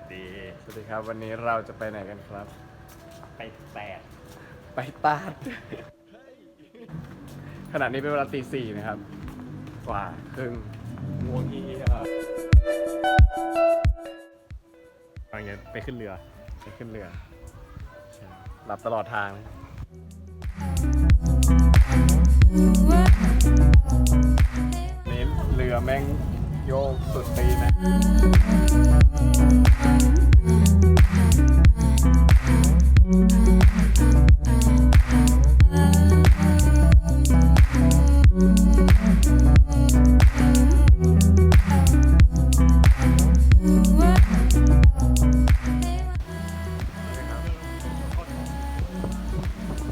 สวัสดีครับวันนี้เราจะไปไหนกันครับ ไปแปด ไปตาด ขณะนี้เป็นเวลาตี 4นะครับ กว่าครึ่ง ง่วงที่กำลังจะไปขึ้นเรือ ไปขึ้นเรือหลับตลอดทางนี่เรือแม่งโยกสุดตีนนะ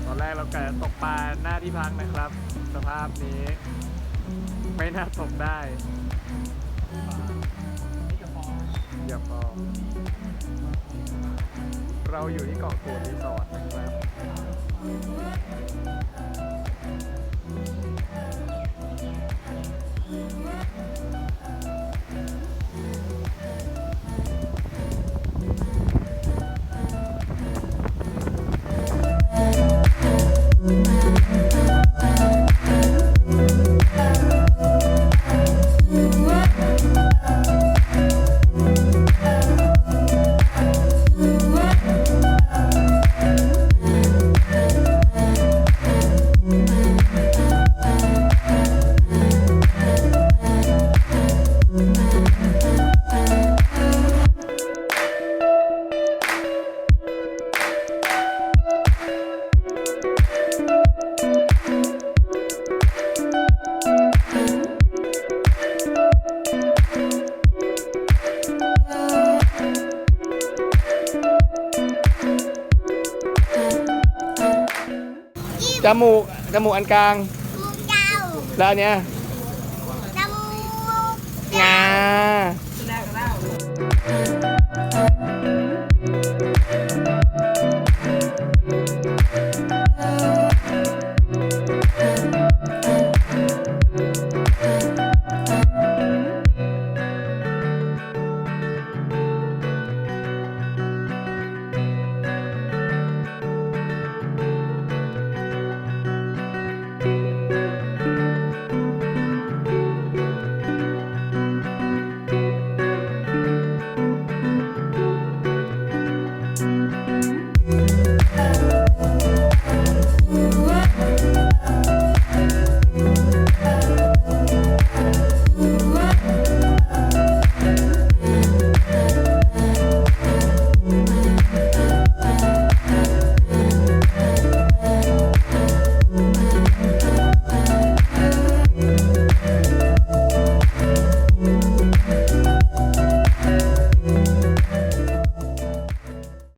ตอนแรกเรากะตกปลาหน้าที่พักนะครับ สภาพนี้ไม่น่าตกได้อย่าพอเราอยู่ที่เกาะกูดรีสอร์ทนะครับจมูกอันกลาง เจ้า แล้วอันเนี้ย